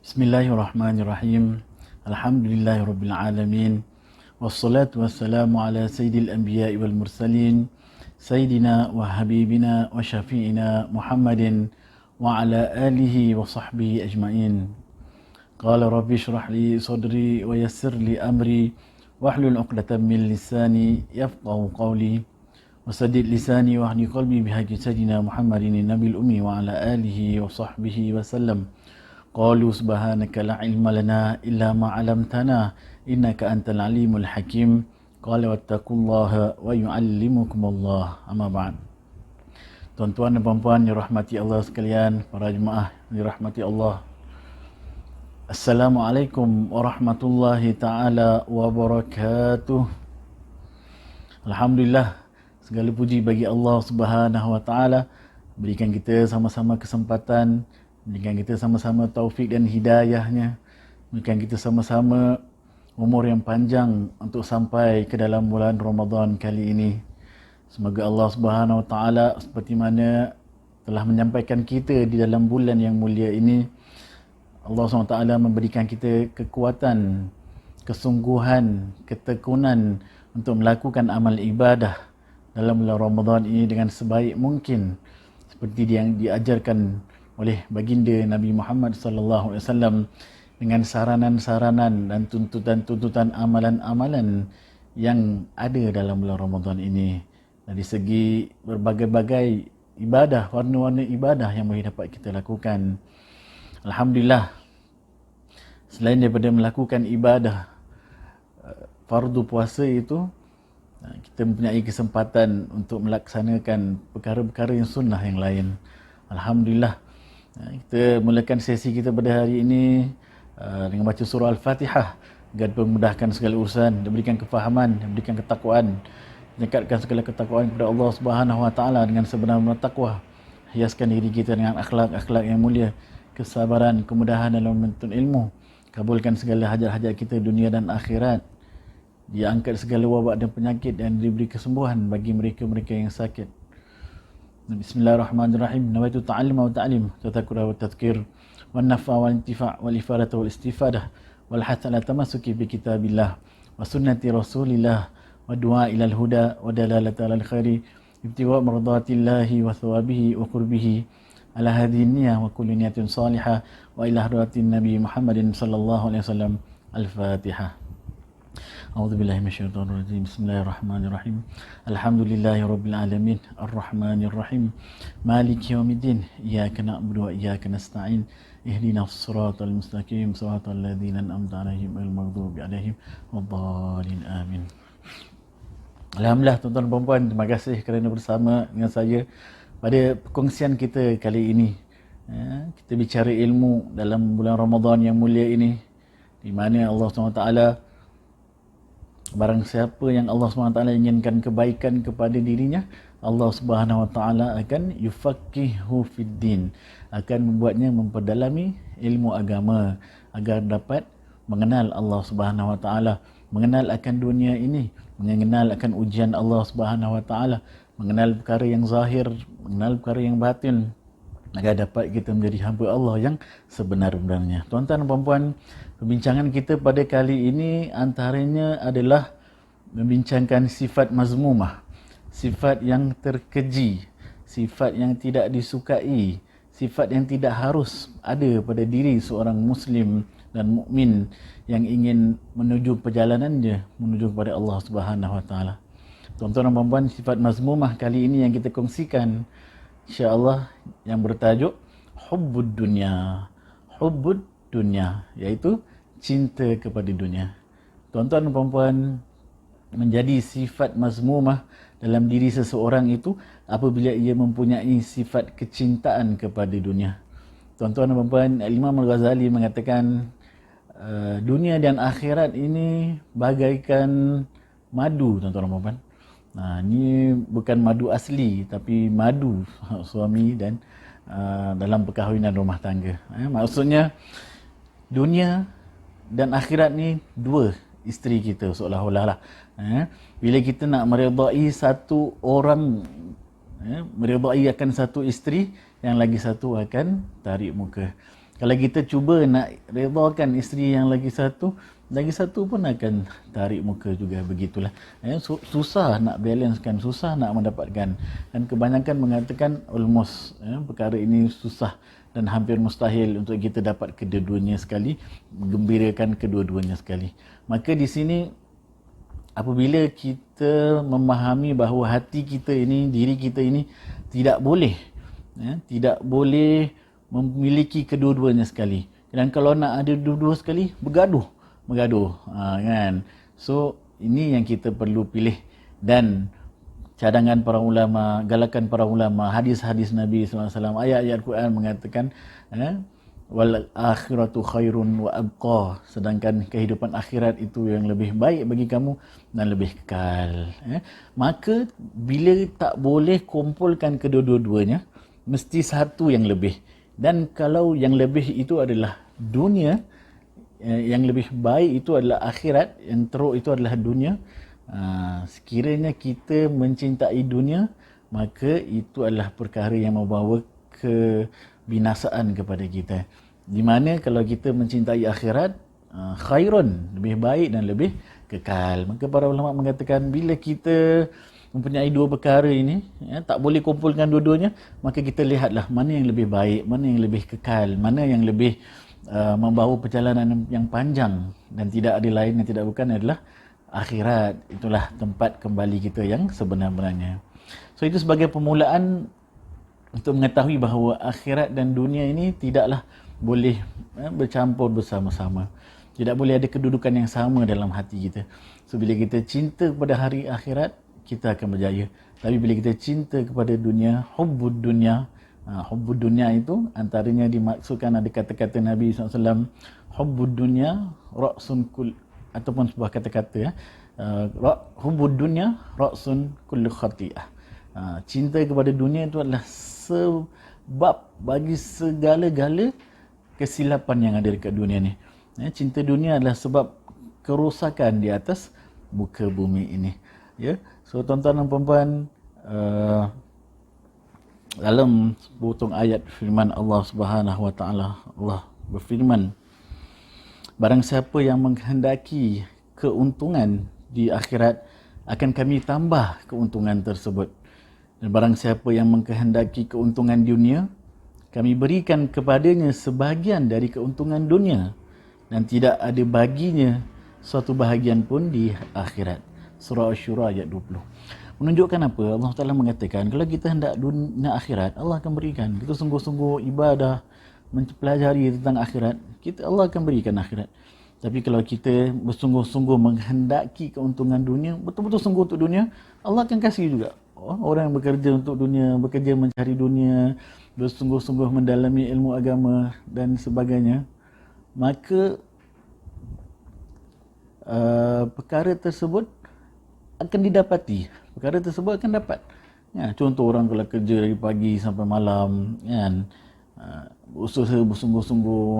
Bismillahirrahmanirrahim. Alhamdulillahirabbil alamin. Wassalatu wassalamu ala sayyidil anbiya'i wal mursalin sayyidina wa habibina wa syafi'ina Muhammadin wa ala alihi wa sahbihi ajma'in. Qala rabbi shrah li sadri wa yassir li amri wahlul 'uqdatam min lisani yafqahu qawli wasaddid lisani wa hdi qalbi bihaqqi sayyidina Muhammadin nabil ummi wa ala alihi wa sahbihi wa sallam. Qalu subhanaka la ilma lana illa ma 'allamtana innaka antal alimul hakim. Qala wattaqullaha wa yu'allimukumullah. Amma ba'd. Tuan-tuan dan puan-puan yang dirahmati Allah sekalian, para jemaah yang dirahmati Allah. Assalamualaikum warahmatullahi taala wabarakatuh. Alhamdulillah, segala puji bagi Allah Subhanahu wa taala berikan kita sama-sama kesempatan, berikan kita sama-sama taufik dan hidayahnya, berikan kita sama-sama umur yang panjang untuk sampai ke dalam bulan Ramadan kali ini. Semoga Allah Subhanahu wa taala seperti mana telah menyampaikan kita di dalam bulan yang mulia ini, Allah Subhanahu wa taala memberikan kita kekuatan, kesungguhan, ketekunan untuk melakukan amal ibadah dalam bulan Ramadan ini dengan sebaik mungkin seperti yang diajarkan oleh baginda Nabi Muhammad sallallahu alaihi wasallam, dengan saranan-saranan dan tuntutan-tuntutan amalan-amalan yang ada dalam bulan Ramadan ini. Dari segi berbagai-bagai ibadah, warna-warna ibadah yang boleh dapat kita lakukan. Alhamdulillah, selain daripada melakukan ibadah fardu puasa itu, kita mempunyai kesempatan untuk melaksanakan perkara-perkara yang sunnah yang lain. Alhamdulillah, kita mulakan sesi kita pada hari ini dengan baca surah Al-Fatihah agar memudahkan segala urusan, diberikan kefahaman, diberikan ketakwaan, meningkatkan segala ketakwaan kepada Allah Subhanahu wa taala dengan sebenar-benar takwa. Hiaskan diri kita dengan akhlak-akhlak yang mulia, kesabaran, kemudahan dalam menuntut ilmu. Kabulkan segala hajat-hajat kita dunia dan akhirat. Dia angkat segala wabak dan penyakit dan diberi kesembuhan bagi mereka-mereka yang sakit. Bismillahirrahmanirrahim. Nawaitu ta'allum wa ta'lim, tadhakkur wa tadhkir, wan nafa wal intifa' wal ifadah wal istifadah wal hath ala tamassuki bi kitabillah wa sunnati rasulillah wa du'a ila al huda wa dalalata al khairi ibtigha' mardatillahi wa thawabihi wa qurbihi ala hadhihi niyyah wa kulli niyatin salihah wa ila hadratin nabi Muhammadin sallallahu alaihi wasallam. Al-Fatihah. A'udzubillahi minasyaitonir rajim. Bismillahirrahmanirrahim. Alhamdulillahirabbil alamin, arrahmanirrahim, maliki yaumiddin, iyyaka na'budu wa iyyaka nasta'in, ihdinas siratal mustaqim, siratal ladzina an'amta 'alaihim ghairil maghdubi 'alaihim waddallin. Amin. Alhamdulillah, tuan-tuan dan puan-puan, terima kasih kerana bersama dengan saya pada perkongsian kita kali ini. Kita bicara ilmu dalam bulan Ramadan yang mulia ini, di mana Allah SWT, barang siapa yang Allah SWT inginkan kebaikan kepada dirinya, Allah SWT akan yufaqihu fiddin, akan membuatnya memperdalami ilmu agama agar dapat mengenal Allah SWT, mengenal akan dunia ini, mengenal akan ujian Allah SWT, mengenal perkara yang zahir, mengenal perkara yang batin, agar dapat kita menjadi hamba Allah yang sebenar-benarnya. Tuan-tuan dan puan-puan, perbincangan kita pada kali ini antaranya adalah membincangkan sifat mazmumah, sifat yang terkeji, sifat yang tidak disukai, sifat yang tidak harus ada pada diri seorang muslim dan mukmin yang ingin menuju perjalanannya menuju kepada Allah Subhanahu wa taala. Tuan-tuan dan puan-puan, sifat mazmumah kali ini yang kita kongsikan, insya-Allah, yang bertajuk hubbud dunya. Hubbud dunya, iaitu cinta kepada dunia. Tuan-tuan dan puan-puan, menjadi sifat mazmumah dalam diri seseorang itu apabila ia mempunyai sifat kecintaan kepada dunia. Tuan-tuan dan puan-puan, Imam Al-Ghazali mengatakan dunia dan akhirat ini bagaikan madu, tuan-tuan dan puan-puan. Ini bukan madu asli, tapi madu suami dan dalam perkahwinan rumah tangga. Maksudnya dunia dan akhirat ni dua isteri kita seolah-olah lah. Bila kita nak meredai satu orang, meredai akan satu isteri, yang lagi satu akan tarik muka. Kalau kita cuba nak redakan isteri yang lagi satu pun akan tarik muka juga, begitulah. Susah nak balancekan, susah nak mendapatkan. Dan kebanyakan mengatakan almost perkara ini susah dan hampir mustahil untuk kita dapat kedua-duanya sekali, gembirakan kedua-duanya sekali. Maka di sini apabila kita memahami bahawa hati kita ini, diri kita ini tidak boleh memiliki kedua-duanya sekali. Dan kalau nak ada dua-dua sekali, bergaduh, kan. So ini yang kita perlu pilih. Dan cadangan para ulama, galakan para ulama, hadis-hadis Nabi SAW, ayat-ayat Quran mengatakan wal akhiratu khairun wa abqa, sedangkan kehidupan akhirat itu yang lebih baik bagi kamu dan lebih kekal. Maka bila tak boleh kumpulkan kedua-duanya, mesti satu yang lebih. Dan kalau yang lebih itu adalah dunia, yang lebih baik itu adalah akhirat, yang teruk itu adalah dunia, sekiranya kita mencintai dunia, maka itu adalah perkara yang membawa kebinasaan kepada kita. Di mana kalau kita mencintai akhirat, khairun, lebih baik dan lebih kekal. Maka para ulama mengatakan bila kita mempunyai dua perkara ini, tak boleh kumpulkan dua-duanya, maka kita lihatlah mana yang lebih baik, mana yang lebih kekal, mana yang lebih membawa perjalanan yang panjang, dan tidak ada lain yang tidak bukan adalah akhirat. Itulah tempat kembali kita yang sebenar-benarnya. So itu sebagai permulaan untuk mengetahui bahawa akhirat dan dunia ini tidaklah boleh bercampur bersama-sama. Tidak boleh ada kedudukan yang sama dalam hati kita. So bila kita cinta kepada hari akhirat, kita akan berjaya. Tapi bila kita cinta kepada dunia, hubbud dunia, hubbud dunia itu antaranya dimaksudkan ada kata-kata Nabi SAW, hubbud dunia ra'sun kul, ataupun sebuah kata-kata hubbud dunia ra'sun kulli khati'ah. Cinta kepada dunia itu adalah sebab bagi segala-gala kesilapan yang ada dekat dunia ni. Cinta dunia adalah sebab kerosakan di atas muka bumi ini. So tuan-tuan dan puan-puan, dalam sepotong ayat firman Allah Subhanahu wa taala, Allah berfirman, barang siapa yang menghendaki keuntungan di akhirat, akan kami tambah keuntungan tersebut. Dan barang siapa yang menghendaki keuntungan dunia, kami berikan kepadanya sebahagian dari keuntungan dunia, dan tidak ada baginya suatu bahagian pun di akhirat. Surah Asy-Syura ayat 20. Menunjukkan apa? Allah Ta'ala mengatakan kalau kita hendak dunia akhirat, Allah akan berikan. Kita sungguh-sungguh ibadah, mempelajari tentang akhirat, Allah akan berikan akhirat. Tapi kalau kita bersungguh-sungguh menghendaki keuntungan dunia, betul-betul sungguh untuk dunia, Allah akan kasih juga. Orang yang bekerja untuk dunia, bekerja mencari dunia, bersungguh-sungguh mendalami ilmu agama dan sebagainya, maka perkara tersebut akan didapati. Perkara tersebut akan dapat. Contoh orang kalau kerja dari pagi sampai malam, kan, usaha bersungguh-sungguh,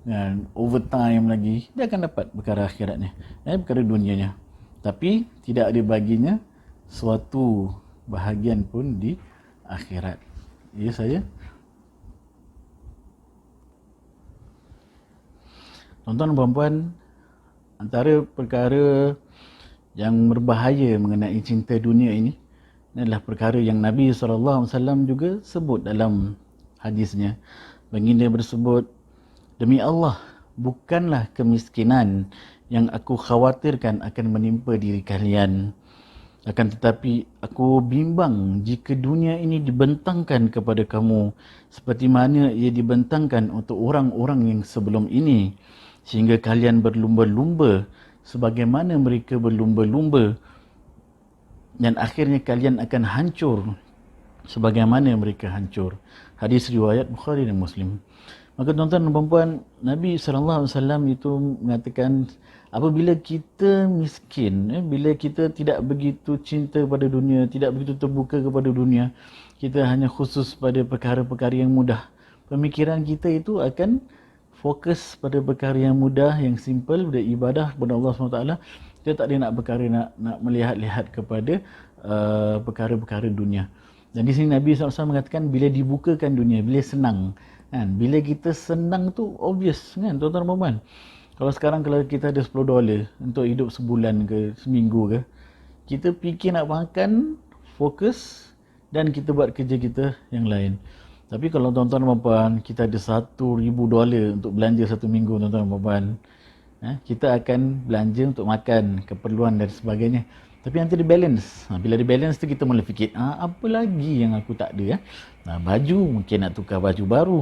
kan, overtime lagi, dia akan dapat perkara akhiratnya, perkara dunianya. Tapi tidak ada baginya suatu bahagian pun di akhirat. Ya saya. Tuan-tuan dan puan-puan, antara perkara yang berbahaya mengenai cinta dunia ini adalah perkara yang Nabi SAW juga sebut dalam hadisnya. Baginda bersebut, demi Allah, bukanlah kemiskinan yang aku khawatirkan akan menimpa diri kalian. Akan tetapi aku bimbang jika dunia ini dibentangkan kepada kamu seperti mana ia dibentangkan untuk orang-orang yang sebelum ini, sehingga kalian berlumba-lumba sebagaimana mereka berlumba-lumba, dan akhirnya kalian akan hancur sebagaimana mereka hancur. Hadis riwayat Bukhari dan Muslim. Maka tuan-tuan dan puan-puan, Nabi SAW itu mengatakan, apabila kita miskin, bila kita tidak begitu cinta pada dunia, tidak begitu terbuka kepada dunia, kita hanya khusus pada perkara-perkara yang mudah, pemikiran kita itu akan fokus pada perkara yang mudah, yang simple, pada ibadah kepada Allah SWT. Kita tak ada nak perkara nak melihat-lihat kepada perkara-perkara dunia. Dan di sini Nabi SAW mengatakan bila dibukakan dunia, bila senang, kan. Bila kita senang tu obvious kan tuan-tuan dan puan. Kalau sekarang kalau kita ada $10 untuk hidup sebulan ke seminggu ke, kita fikir nak makan, fokus dan kita buat kerja kita yang lain. Tapi kalau tuan-tuan dan puan, kita ada $1,000 untuk belanja satu minggu tuan-tuan dan puan, kita akan belanja untuk makan, keperluan dan sebagainya. Tapi nanti dia balance. Bila dia balance tu kita mula fikir, apa lagi yang aku tak ada? Baju, mungkin nak tukar baju baru.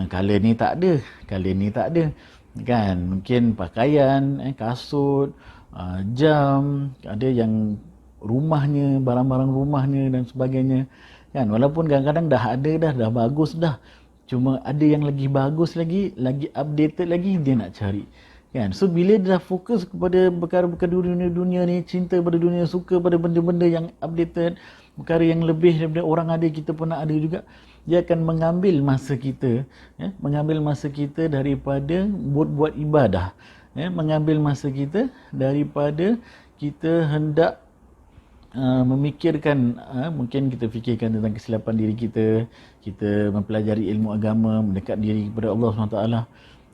Color ni tak ada, color ni tak ada. Kan, mungkin pakaian, kasut, jam, ada yang rumahnya, barang-barang rumahnya dan sebagainya. Kan, walaupun kadang-kadang dah ada dah bagus dah. Cuma ada yang lagi bagus lagi updated lagi dia nak cari. Kan? So bila dia dah fokus kepada perkara-perkara dunia ni, cinta pada dunia, suka pada benda-benda yang updated, perkara yang lebih daripada orang ada, kita pun nak ada juga, dia akan mengambil masa kita, mengambil masa kita daripada buat ibadah, mengambil masa kita daripada kita hendak memikirkan, mungkin kita fikirkan tentang kesilapan diri kita, kita mempelajari ilmu agama, mendekat diri kepada Allah SWT.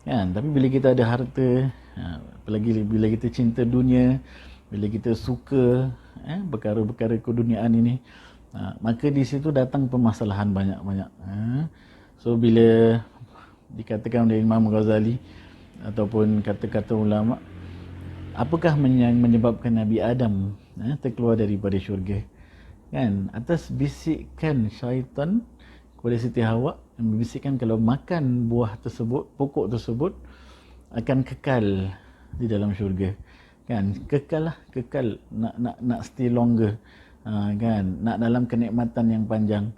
Kan? Tapi bila kita ada harta, apalagi bila kita cinta dunia, bila kita suka perkara-perkara keduniaan ini, maka di situ datang permasalahan banyak-banyak. So bila dikatakan oleh Imam Ghazali ataupun kata-kata ulama, apakah yang menyebabkan Nabi Adam terkeluar daripada syurga? Kan, atas bisikan syaitan kepada Siti Hawa yang berbisikkan kalau makan buah tersebut, pokok tersebut, akan kekal di dalam syurga. Kan, kekal nak stay longer, kan, nak dalam kenikmatan yang panjang.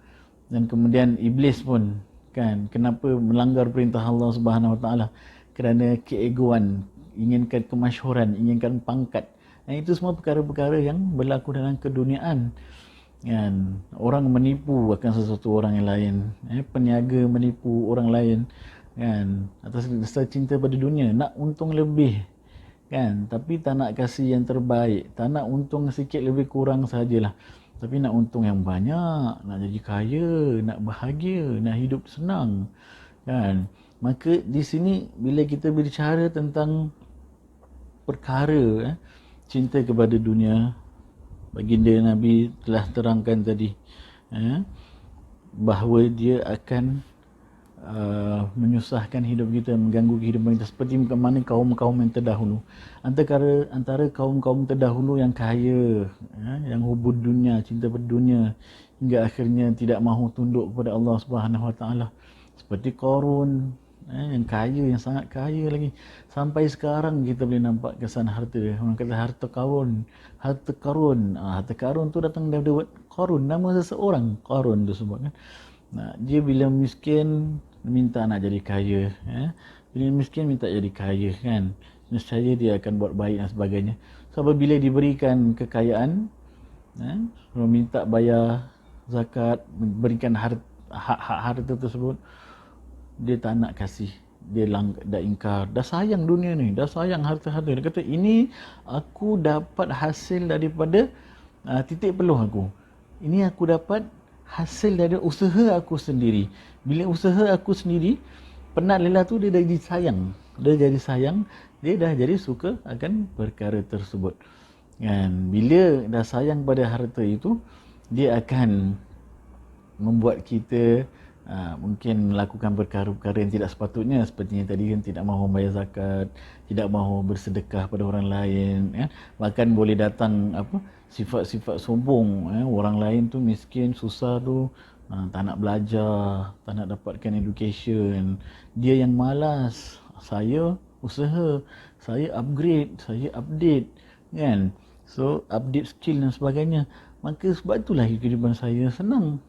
Dan kemudian iblis pun kan, kenapa melanggar perintah Allah Subhanahu Wa Taala? Kerana keegoan, inginkan kemasyhuran, inginkan pangkat. Itu semua perkara-perkara yang berlaku dalam keduniaan. Kan, orang menipu akan sesuatu orang yang lain, peniaga menipu orang lain, kan, atas dasar cinta pada dunia, nak untung lebih, kan, tapi tak nak kasih yang terbaik, tak nak untung sikit lebih kurang sajalah, tapi nak untung yang banyak, nak jadi kaya, nak bahagia, nak hidup senang. Kan, maka di sini bila kita berbicara tentang perkara cinta kepada dunia, baginda Nabi telah terangkan tadi, bahawa dia akan menyusahkan hidup kita, mengganggu kehidupan kita, seperti mana kaum-kaum yang terdahulu. Antara kaum-kaum terdahulu yang kaya, yang hubud dunia, cinta pada dunia, hingga akhirnya tidak mahu tunduk kepada Allah Subhanahu Wa Taala, seperti Qarun, yang kaya, yang sangat kaya lagi. Sampai sekarang kita boleh nampak kesan harta dia. Orang kata harta karun. Harta karun tu datang daripada Qarun, nama seseorang, Qarun tu sebut kan. Dia bila miskin minta nak jadi kaya, bila miskin minta jadi kaya, kan, nescaya dia akan buat baik dan sebagainya. So apabila diberikan kekayaan, minta bayar zakat, berikan harta tersebut, dia tak nak kasih, dia dah ingkar, dah sayang dunia ni, dah sayang harta-harta. Dia kata, ini aku dapat hasil daripada titik peluh aku, ini aku dapat hasil dari usaha aku sendiri. Bila usaha aku sendiri, penat lelah tu dia dah jadi sayang, dia dah jadi suka akan perkara tersebut. Kan, bila dah sayang pada harta itu, dia akan membuat kita mungkin melakukan perkara-perkara yang tidak sepatutnya, seperti yang tadi kan, tidak mahu membayar zakat, tidak mahu bersedekah pada orang lain, bahkan boleh datang sifat-sifat sombong, orang lain tu miskin, susah tu, tak nak belajar, tak nak dapatkan education, dia yang malas, saya usaha, saya upgrade, saya update, kan, so update skill dan sebagainya. Maka sebab itulah kehidupan saya senang.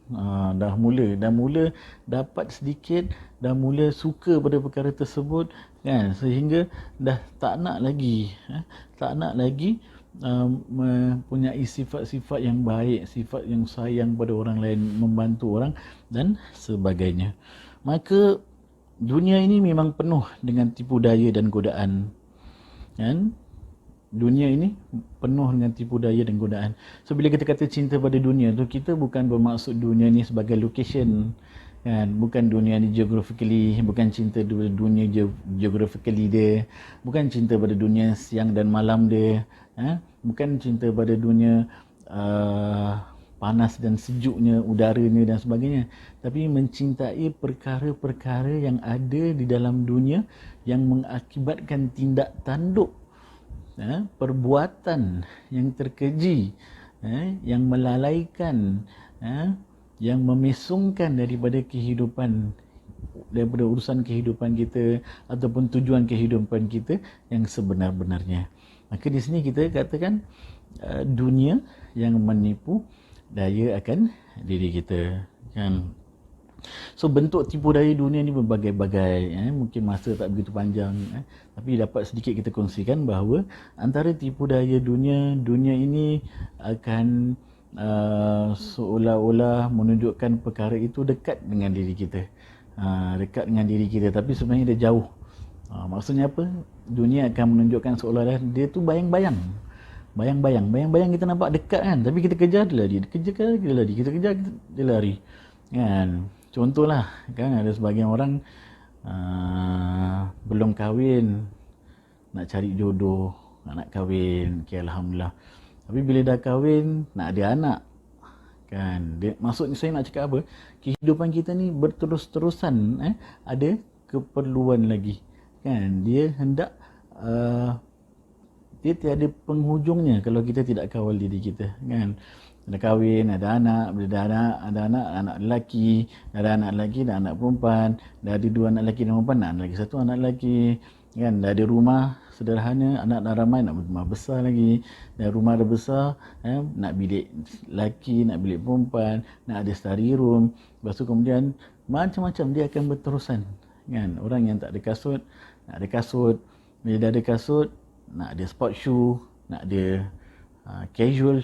Dah mula dapat sedikit, dah mula suka pada perkara tersebut, kan, sehingga dah tak nak lagi mempunyai sifat-sifat yang baik, sifat yang sayang pada orang lain, membantu orang dan sebagainya. Maka dunia ini memang penuh dengan tipu daya dan godaan, kan? Dunia ini penuh dengan tipu daya dan godaan. So bila kita kata cinta pada dunia tu, kita bukan bermaksud dunia ni sebagai location, kan, bukan dunia ni geographically, bukan cinta dunia geographically dia, bukan cinta pada dunia siang dan malam dia, bukan cinta pada dunia panas dan sejuknya, udaranya dan sebagainya, tapi mencintai perkara-perkara yang ada di dalam dunia yang mengakibatkan tindak tanduk, perbuatan yang terkeji, yang melalaikan, yang memesongkan daripada kehidupan, daripada urusan kehidupan kita ataupun tujuan kehidupan kita yang sebenar-benarnya. Maka di sini kita katakan dunia yang menipu daya akan diri kita, kan. So bentuk tipu daya dunia ni berbagai-bagai, mungkin masa tak begitu panjang, tapi dapat sedikit kita kongsikan bahawa antara tipu daya dunia ini akan seolah-olah menunjukkan perkara itu dekat dengan diri kita, dekat dengan diri kita, tapi sebenarnya dia jauh. Maksudnya apa? Dunia akan menunjukkan seolah-olah dia tu bayang-bayang kita nampak dekat, kan, tapi kita kejar dia lari, kita kejar dia lari, kan. Contohlah, kan, ada sebahagian orang belum kahwin, nak cari jodoh, nak kahwin, okay, Alhamdulillah, tapi bila dah kahwin nak ada anak, kan. Maksudnya saya nak cakap apa, kehidupan kita ni berterus-terusan ada keperluan lagi, kan. Dia hendak dia tiada penghujungnya kalau kita tidak kawal diri kita, kan. Dah kahwin, ada anak, bila dah ada anak lelaki, dah ada anak lelaki, dah anak perempuan, dah ada 2 anak lelaki dan perempuan, nak lagi 1 anak lelaki, kan. Dah ada rumah sederhana, anak dah ramai, nak rumah besar lagi, dah rumah dah besar, nak bilik lelaki, nak bilik perempuan, nak ada study room, lepas tu kemudian macam-macam dia akan berterusan, kan. Orang yang tak ada kasut, nak ada kasut, bila dah ada kasut, nak ada sport shoe, nak ada casual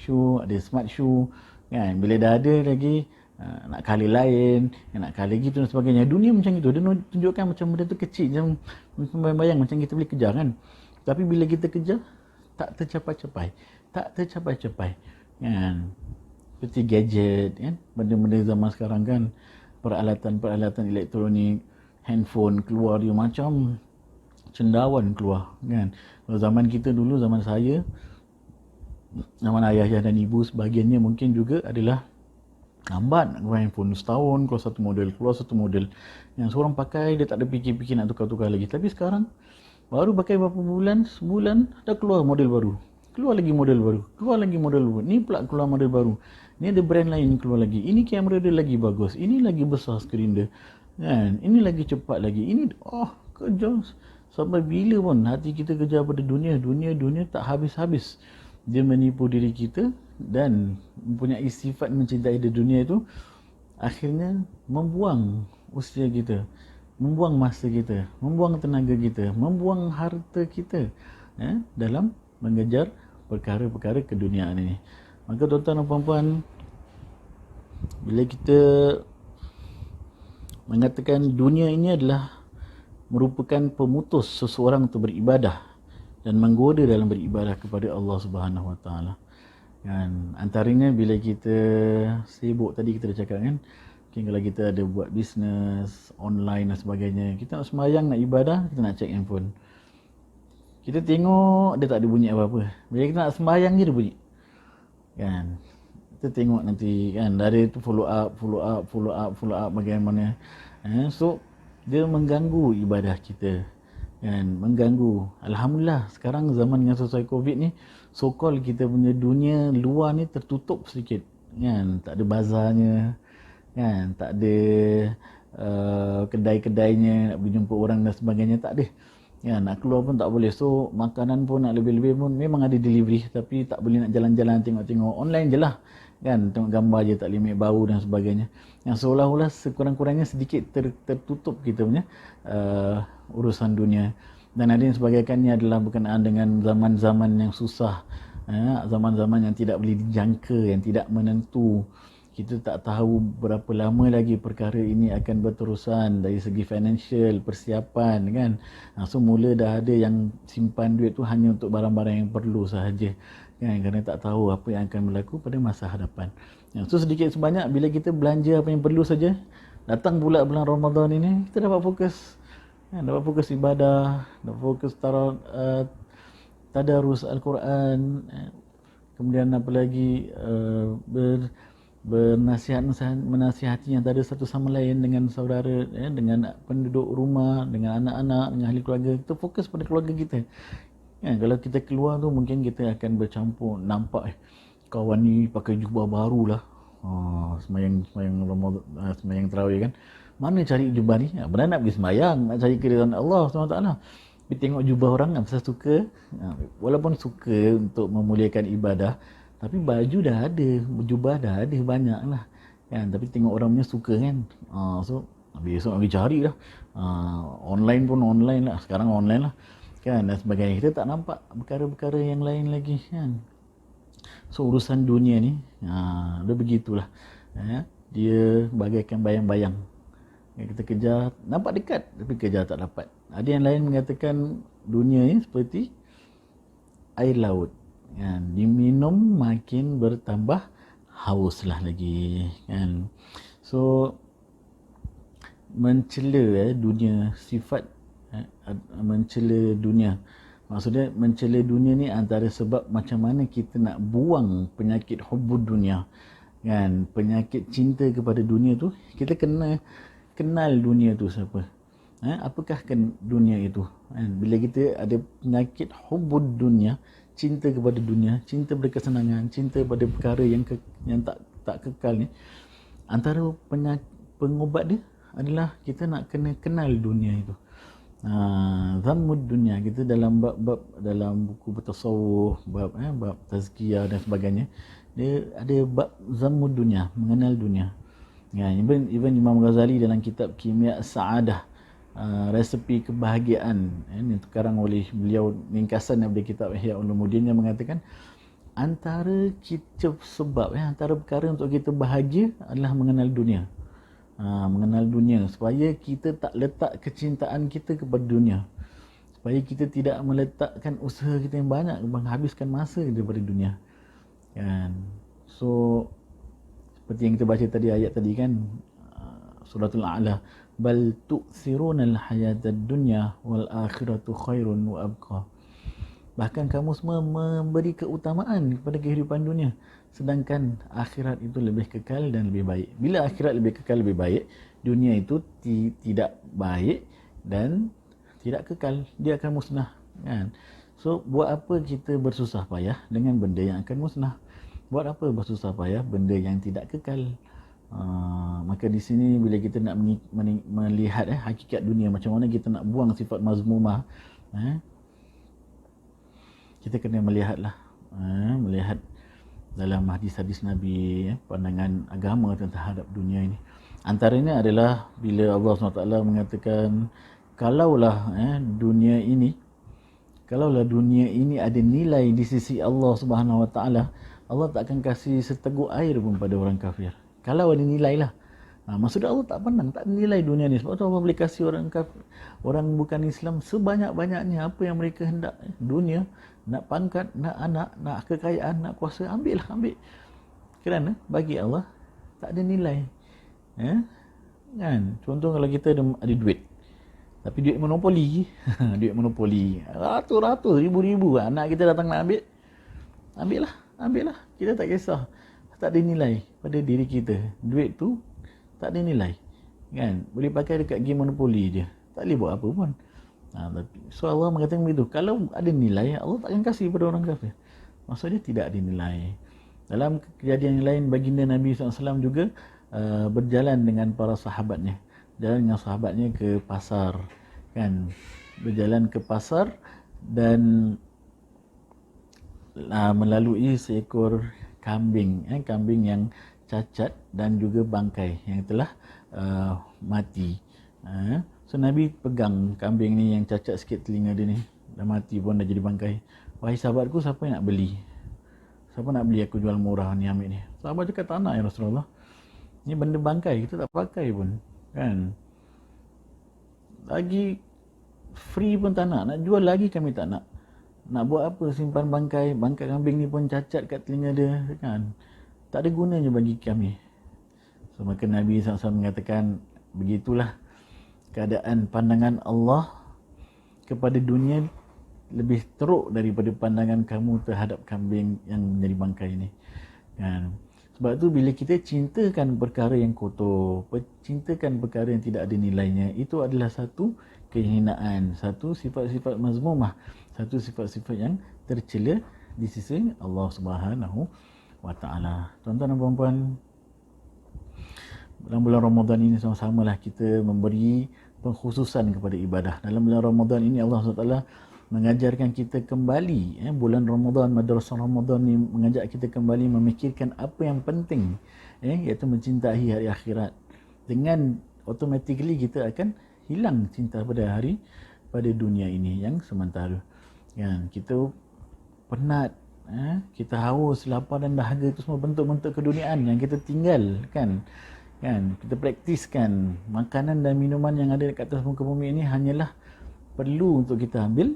shoe, ada smart shoe, kan. Bila dah ada lagi nak colour lain, nak colour gitu dan sebagainya. Dunia macam itu, dia tunjukkan macam benda tu kecil, macam bayang-bayang, macam kita boleh kejar, kan. Tapi bila kita kejar, tak tercapai-capai, kan. Seperti gadget, kan, benda-benda zaman sekarang, kan, peralatan elektronik, handphone keluar dia macam cendawan keluar, kan. Kalau zaman kita dulu, zaman saya, zaman ayah dan ibu sebahagiannya mungkin juga adalah lambat nak keluar handphone, setahun keluar satu model yang seorang pakai, dia tak ada fikir-fikir nak tukar-tukar lagi. Tapi sekarang baru pakai beberapa bulan, sebulan dah keluar model baru, keluar lagi model baru, ni pula keluar model baru, ni ada brand lain keluar lagi, ini kamera dia lagi bagus, ini lagi besar skrin dia, kan, ini lagi cepat lagi, ini kejar. Sampai bila pun hati kita kejar pada dunia tak habis-habis. Dia menipu diri kita dan mempunyai sifat mencintai dunia itu, akhirnya membuang usia kita, membuang masa kita, membuang tenaga kita, membuang harta kita, dalam mengejar perkara-perkara keduniaan ini. Maka tuan-tuan dan puan-puan, bila kita mengatakan dunia ini adalah merupakan pemutus seseorang untuk beribadah dan menggoda dalam beribadah kepada Allah Subhanahu Wa Taala, kan. Antaranya bila kita sibuk, tadi kita dah cakap, kan, mungkin kalau kita ada buat bisnes online dan sebagainya, kita nak sembahyang, nak ibadah, kita nak check handphone, kita tengok dia tak ada bunyi apa-apa. Bila kita nak sembahyang je dia bunyi, kan. Kita tengok nanti, kan, dari tu follow up bagaimana, so dia mengganggu ibadah kita, kan, mengganggu. Alhamdulillah sekarang zaman yang sesuai Covid ni, so called kita punya dunia luar ni tertutup sedikit, kan. Tak ada bazarnya, kan, tak ada kedai-kedainya, nak pergi jumpa orang dan sebagainya, tak ada, ya. Nak keluar pun tak boleh, so makanan pun nak lebih-lebih pun memang ada delivery, tapi tak boleh nak jalan-jalan tengok-tengok, online je lah, kan, tengok gambar je, tak boleh ambil bau dan sebagainya, yang seolah-olah sekurang-kurangnya sedikit tertutup kita punya urusan dunia. Dan ada yang sebagainya adalah berkenaan dengan zaman-zaman yang susah, zaman-zaman yang tidak boleh dijangka, yang tidak menentu. Kita tak tahu berapa lama lagi perkara ini akan berterusan dari segi financial, persiapan, kan. So mula dah ada yang simpan duit tu hanya untuk barang-barang yang perlu sahaja, kan, kerana tak tahu apa yang akan berlaku pada masa hadapan. So sedikit sebanyak bila kita belanja apa yang perlu saja, Datang pula bulan Ramadan ini, kita dapat fokus, dapat fokus ibadah, dapat fokus tadarus Al-Quran, kemudian apa lagi, menasihati antara satu sama lain dengan saudara, dengan penduduk rumah, dengan anak-anak, dengan ahli keluarga. Kita fokus pada keluarga kita. Kalau kita keluar tu mungkin kita akan bercampur, nampak kawan ni pakai jubah baru lah, semayang Ramadan, semayang tarawih kan, mana cari jubah ni? Benar nak pergi semayang, nak cari keridhaan Allah SWT. Tapi tengok jubah orang, pasal suka, walaupun suka untuk memuliakan ibadah, tapi baju dah ada, jubah dah ada banyak lah kan. Tapi tengok orang punya suka kan, so besok pergi cari lah, online pun online lah, sekarang online lah kan, dan sebagainya. Kita tak nampak perkara-perkara yang lain lagi kan. So urusan dunia ni, dia begitulah, dia bagaikan bayang-bayang. Kita kejar, nampak dekat tapi kejar tak dapat. Ada yang lain mengatakan dunia ni seperti air laut kan, diminum makin bertambah hauslah lagi kan. So mencela dunia, sifat mencela dunia, maksudnya mencela dunia ni antara sebab macam mana kita nak buang penyakit hubbud dunia kan, penyakit cinta kepada dunia tu. Kita kena kenal dunia tu siapa, apakah dunia itu kan? Bila kita ada penyakit hubbud dunia, cinta kepada dunia, cinta pada kesenangan, cinta pada perkara yang tak kekal ni, antara pengobat dia adalah kita nak kena kenal dunia itu. Zammud dunia, kita dalam bab dalam buku bertasawuf, bab tazkiyah dan sebagainya, dia ada bab zammud dunia, mengenal dunia. Even Imam Ghazali dalam kitab Kimia Sa'adah, resepi kebahagiaan, yang terkarang oleh beliau, ringkasan daripada kitab Ihya Ulumuddin, yang mengatakan antara kita sebab, antara perkara untuk kita bahagia adalah mengenal dunia. Mengenal dunia, supaya kita tak letak kecintaan kita kepada dunia, supaya kita tidak meletakkan usaha kita yang banyak menghabiskan masa daripada dunia kan. So seperti yang kita baca tadi, ayat tadi kan, suratul A'la, bal tu'thirunal hayatad dunya wal akhiratu khairun wa abqa. Bahkan kamu semua memberi keutamaan kepada kehidupan dunia, sedangkan akhirat itu lebih kekal dan lebih baik. Bila akhirat lebih kekal, lebih baik, dunia itu tidak baik dan tidak kekal, dia akan musnah kan. So buat apa kita bersusah payah dengan benda yang akan musnah? Buat apa bersusah payah benda yang tidak kekal? Maka di sini bila kita nak melihat hakikat dunia, macam mana kita nak buang sifat mazmumah, kita kena melihatlah, melihat dalam hadis-hadis Nabi, pandangan agama terhadap dunia ini. Antaranya adalah bila Allah SWT mengatakan, kalaulah dunia ini ada nilai di sisi Allah Subhanahu Wa Taala, Allah tak akan kasih seteguk air pun pada orang kafir. Kalau ada nilai lah. Maksudnya Allah tak pandang, tak ada nilai dunia ni. Sebab tu Allah boleh kasih orang kafir, orang bukan Islam, sebanyak-banyaknya apa yang mereka hendak. Dunia, nak pangkat, nak anak, nak kekayaan, nak kuasa, ambil. Kerana bagi Allah tak ada nilai. Kan? Contoh kalau kita ada duit, tapi duit monopoli, duit monopoli, ratus-ratus, ribu-ribu, anak kita datang nak ambil lah. Kita tak kisah, tak ada nilai pada diri kita. Duit tu tak ada nilai kan, boleh pakai dekat game monopoli je, tak boleh buat apa pun. So Allah mengatakan begitu, kalau ada nilai, Allah tak akan kasih pada orang kafir. Maksudnya tidak ada nilai. Dalam kejadian yang lain, baginda Nabi SAW juga berjalan dengan para sahabatnya, ke pasar kan, berjalan ke pasar dan melalui seekor kambing, kambing yang cacat dan juga bangkai yang telah mati. So Nabi pegang kambing ni yang cacat sikit telinga dia ni, dah mati pun, dah jadi bangkai. Wahai sahabatku, siapa yang nak beli? Siapa nak beli, aku jual murah ni, ambil ni. Sahabat cakap, tak nak ya Rasulullah, ni benda bangkai, kita tak pakai pun kan, lagi free pun tak nak jual lagi, kami tak nak. Nak buat apa simpan bangkai kambing ni pun cacat kat telinga dia kan, tak ada gunanya bagi kami. So maka Nabi SAW mengatakan, Begitulah keadaan pandangan Allah kepada dunia lebih teruk daripada pandangan kamu terhadap kambing yang menjadi bangkai ini. Kan? Sebab tu bila kita cintakan perkara yang kotor, cintakan perkara yang tidak ada nilainya, itu adalah satu kehinaan, satu sifat-sifat mazmumah, satu sifat-sifat yang tercela di sisi Allah Subhanahu wa taala. Tuan-tuan dan puan-puan, dalam bulan Ramadan ini sama-samalah kita memberi pengkhususan kepada ibadah. Dalam bulan Ramadan ini Allah SWT mengajarkan kita kembali, bulan Ramadan, madrasah Ramadan ni mengajak kita kembali memikirkan apa yang penting, iaitu mencintai hari akhirat. Dengan automatically kita akan hilang cinta pada dunia ini yang sementara. Kita penat, kita haus, lapar dan dahaga, itu semua bentuk-bentuk keduniaan yang kita tinggalkan. Kita praktiskan makanan dan minuman yang ada dekat atas muka bumi ini hanyalah perlu untuk kita ambil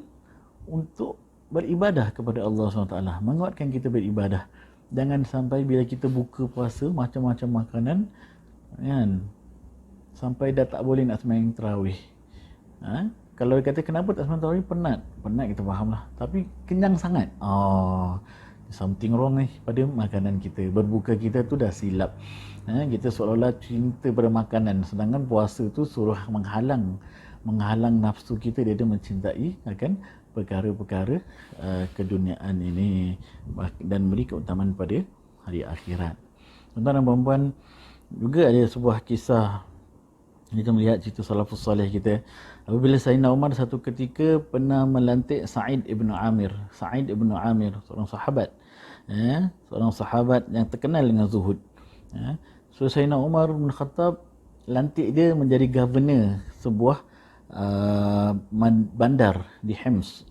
untuk beribadah kepada Allah SWT, menguatkan kita beribadah. Jangan sampai bila kita buka puasa macam-macam makanan, sampai dah tak boleh nak sembahyang tarawih. Kalau dia kata kenapa tak sembahyang tarawih, penat kita faham lah, tapi kenyang sangat, something wrong ni pada makanan kita. Berbuka kita tu dah silap. Kita seolah-olah cinta pada makanan, sedangkan puasa tu suruh menghalang nafsu kita dia mencintai akan perkara-perkara keduniaan ini dan beri keutamaan pada hari akhirat. Tuan-tuan dan puan-puan, juga ada sebuah kisah kita melihat cerita salafus salih kita. Apabila Sayyidina Umar satu ketika pernah melantik Sa'id ibn Amir, seorang sahabat, seorang sahabat yang terkenal dengan zuhud. So Sayyidina Umar bin Khattab lantik dia menjadi governor sebuah bandar di Hims,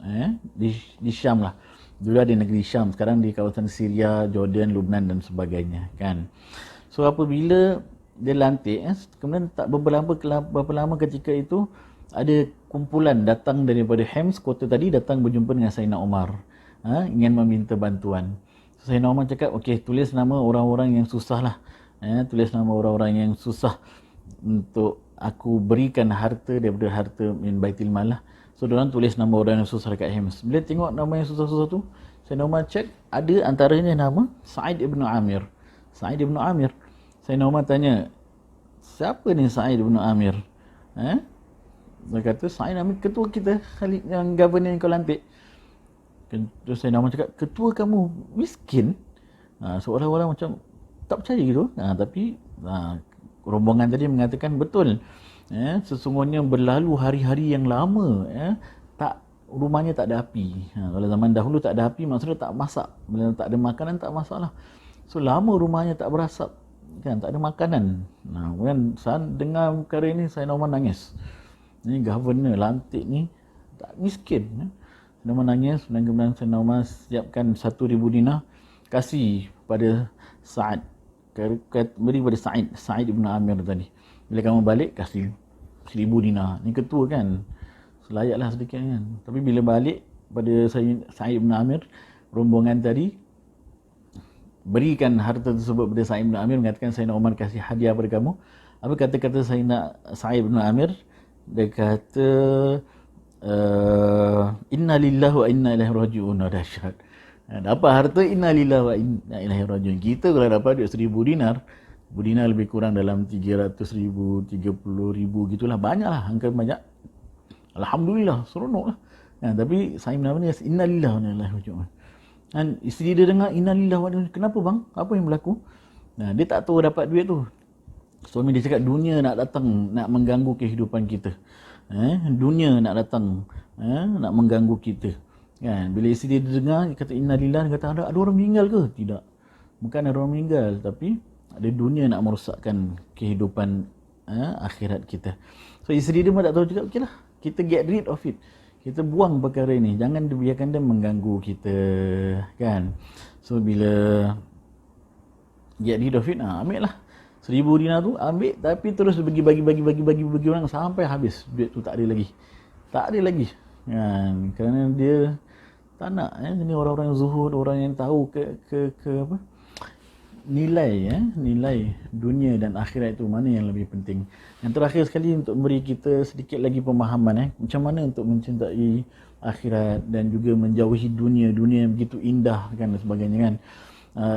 di Syam lah. Dulu ada negeri Syam, sekarang di kawasan Syria, Jordan, Lebanon dan sebagainya, kan. So apabila dia lantik, kemudian tak berapa lama ketika itu ada kumpulan datang daripada Hims, kota tadi, datang berjumpa dengan Sayyidina Umar, ingin meminta bantuan. So, Sayyidina Umar cakap, okey, tulis nama orang-orang yang susah lah, tulis nama orang-orang yang susah untuk aku berikan harta daripada harta min baitil mal lah. So diorang tulis nama orang yang susah dekat Hims. Bila tengok nama yang susah-susah tu, Sayyidina Umar cek, ada antaranya nama Sa'id ibn Amir. Sayyidina Umar tanya, siapa ni Sa'id ibn Amir? Dia kata, Sa'id Amir ketua kita, Khalid yang governor yang kau lantik. Terus Sayyidina Umar cakap, ketua kamu miskin? Seolah-olah macam tak percaya gitu. Tapi rombongan tadi mengatakan betul. Sesungguhnya berlalu hari-hari yang lama, rumahnya tak ada api. Kalau zaman dahulu tak ada api, maksudnya tak masak. Bila tak ada makanan, tak masak lah. So lama rumahnya tak berasap, kan, tak ada makanan. Kemudian saat dengar perkara ini, Sayyidina Umar nangis. Ini governor lantik ni tak miskin. Sayyidina Umar nangis. Dan kemudian Sayyidina Umar siapkan 1,000 dinar, kasih pada Sa'ad, beri pada Sa'id ibn Amir tadi. Bila kamu balik, kasih 1,000 dinar. Ni ketua kan, selayaklah sedikit kan. Tapi bila balik pada Sa'id ibn Amir, rombongan tadi berikan harta tersebut pada Sa'id ibn Amir, mengatakan Sayyidina Umar kasih hadiah pada kamu. Apa kata-kata Sa'id ibn Amir? Dia kata, inna lillahi wa inna ilaihi raji'un. Dahsyat. Dapat harta, inna lillahi wa inna ilaihi raji'un. Kita kalau dapat duit 1,000 dinar, 1,000 dinar lebih kurang dalam 300,000, 30,000 gitulah, banyaklah, angka banyak. Alhamdulillah, seronok lah. Tapi Sa'id ibn Amir, inna lillahi wa inna ilaihi raji'un. Dan isteri dia dengar, inna lillahi wa inna ilaihi raji'un. Kenapa bang? Apa yang berlaku? Dia tak tahu dapat duit tu. Suami dia cakap, dunia nak datang, nak mengganggu kehidupan kita. Dunia nak datang, nak mengganggu kita. Kan? Bila isteri dia dengar, dia kata inna lillahi, dia kata ada orang meninggal ke? Tidak. Bukan ada orang meninggal, tapi ada dunia nak merosakkan kehidupan akhirat kita. So isteri dia pun tak tahu, cakap, okey lah, kita get rid of it. Kita buang perkara ini, jangan dibiarkan dia mengganggu kita, kan. So bila get rid of it, ambil lah 1,000 dinar tu, ambil, tapi terus bagi orang sampai habis. Duit tu tak ada lagi, kan. Kerana dia tak nak, ini orang-orang zuhud, orang yang tahu nilai dunia dan akhirat itu mana yang lebih penting. Yang terakhir sekali untuk memberi kita sedikit lagi pemahaman macam mana untuk mencintai akhirat dan juga menjauhi dunia yang begitu indah kan dan sebagainya kan.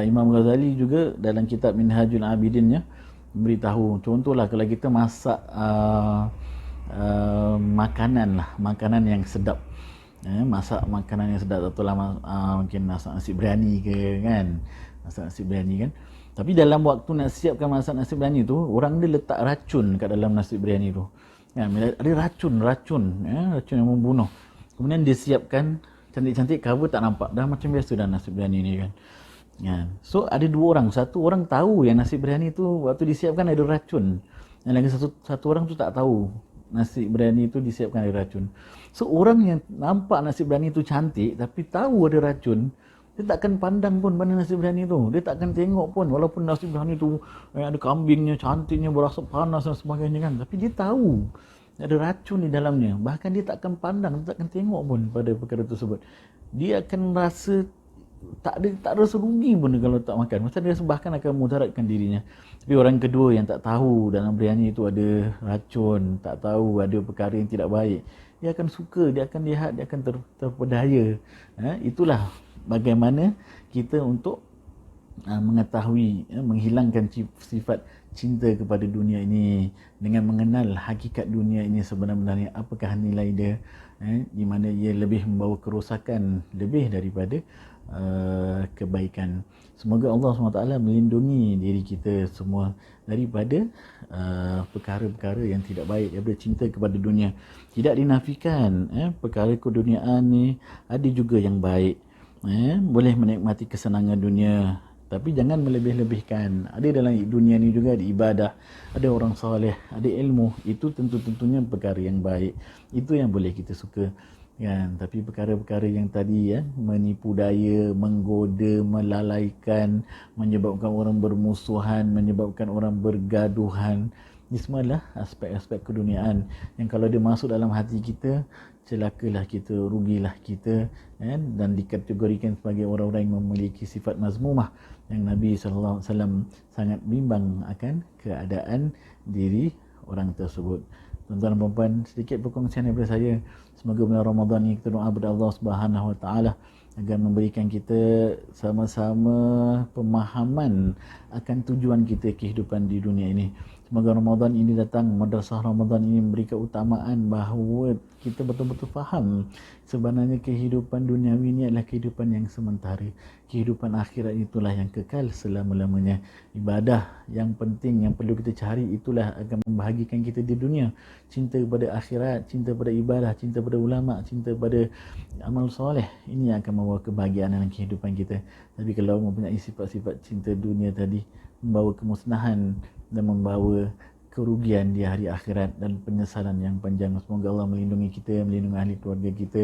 Imam Ghazali juga dalam kitab Minhajul Abidin beritahu contohlah kalau kita masak makanan yang sedap, masak makanan yang sedap, contohlah mungkin masak nasi biryani ke kan, masak nasi biryani kan, tapi dalam waktu nak siapkan masak nasi biryani tu orang dia letak racun kat dalam nasi biryani tu kan, ada racun yang membunuh, kemudian dia siapkan cantik-cantik, cover tak nampak, dah macam biasa dah nasi biryani ni kan. So ada dua orang, satu orang tahu yang nasi biryani tu waktu disiapkan ada racun, dan lagi satu orang tu tak tahu nasi biryani tu disiapkan ada racun. So orang yang nampak nasi biryani tu cantik tapi tahu ada racun, dia takkan pandang pun pada nasi biryani tu, dia takkan tengok pun walaupun nasi biryani tu ada kambingnya, cantiknya, berasa panas dan sebagainya kan, tapi dia tahu ada racun di dalamnya, bahkan dia takkan pandang, dia takkan tengok pun pada perkara tersebut. Dia akan rasa tak rasa rugi pun kalau tak makan, macam dia bahkan akan mudaratkan dirinya. Tapi orang kedua yang tak tahu dalam biryani itu ada racun, tak tahu ada perkara yang tidak baik, dia akan suka, dia akan lihat, dia akan terpedaya. Itulah bagaimana kita untuk mengetahui, menghilangkan sifat cinta kepada dunia ini dengan mengenal hakikat dunia ini sebenarnya apakah nilai dia, di mana ia lebih membawa kerosakan lebih daripada kebaikan. Semoga Allah SWT melindungi diri kita semua daripada perkara-perkara yang tidak baik, daripada cinta kepada dunia. Tidak dinafikan perkara keduniaan ni ada juga yang baik, boleh menikmati kesenangan dunia, tapi jangan melebih-lebihkan. Ada dalam dunia ni juga ada ibadah, ada orang soleh, ada ilmu, itu tentunya perkara yang baik, itu yang boleh kita suka kan. Tapi perkara-perkara yang tadi menipu daya, menggoda, melalaikan, menyebabkan orang bermusuhan, menyebabkan orang bergaduhan, ini semua adalah aspek-aspek keduniaan yang kalau dia masuk dalam hati kita, celakalah kita, rugilah kita, dan dikategorikan sebagai orang-orang yang memiliki sifat mazmumah, yang Nabi SAW sangat bimbang akan keadaan diri orang tersebut. Tuan-tuan dan puan-puan, sedikit perkongsian daripada saya. Semoga bulan Ramadan ini kita doa kepada Allah Subhanahu Wa Taala agar memberikan kita sama-sama pemahaman akan tujuan kita kehidupan di dunia ini. Semoga Ramadan ini datang, madrasah Ramadan ini memberi keutamaan bahawa kita betul-betul faham sebenarnya kehidupan duniawi ini adalah kehidupan yang sementara. Kehidupan akhirat itulah yang kekal selama-lamanya. Ibadah yang penting yang perlu kita cari itulah akan membahagikan kita di dunia. Cinta kepada akhirat, cinta pada ibadah, cinta pada ulama, cinta pada amal soleh, ini yang akan membawa kebahagiaan dalam kehidupan kita. Tapi kalau mempunyai sifat-sifat cinta dunia tadi, membawa kemusnahan dan membawa kerugian di hari akhirat dan penyesalan yang panjang. Semoga Allah melindungi kita, melindungi ahli keluarga kita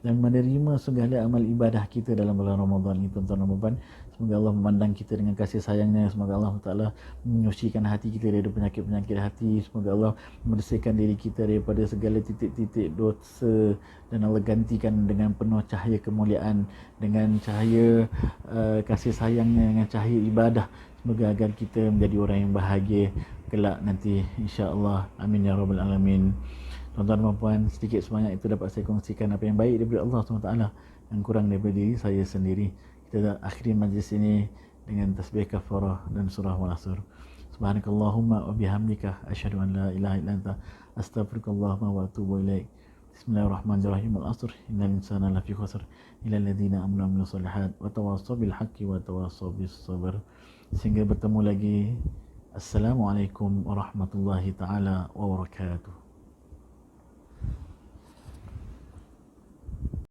dan menerima segala amal ibadah kita dalam bulan Ramadan ini, tuan-tuan dan puan-puan. Semoga Allah memandang kita dengan kasih sayangnya. Semoga Allah Ta'ala menyucikan hati kita dari penyakit-penyakit hati. Semoga Allah membersihkan diri kita daripada segala titik-titik dosa, dan Allah gantikan dengan penuh cahaya kemuliaan, dengan cahaya kasih sayangnya, dengan cahaya ibadah. Semoga agar kita menjadi orang yang bahagia kelak nanti, insya-Allah. Amin ya rabbal alamin. Tuan-tuan dan puan, sedikit sebanyak itu dapat saya kongsikan apa yang baik daripada Allah SWT, yang kurang daripada diri saya sendiri. Kita akhiri majlis ini dengan tasbih kafarah dan surah Wal-Asr. Subhanakallahumma wa bihamdika asyhadu an la ilaha illa anta astaghfirukallahumma wa atubu ilaik. Bismillahirrahmanirrahim. Al-Asr. Innal insana lafi khusr illa alladhina amanu wa amilus solihat wa tawassaw bil haqqi wa tawassaw bis sabr. Sehingga bertemu lagi. Assalamualaikum warahmatullahi taala wabarakatuh.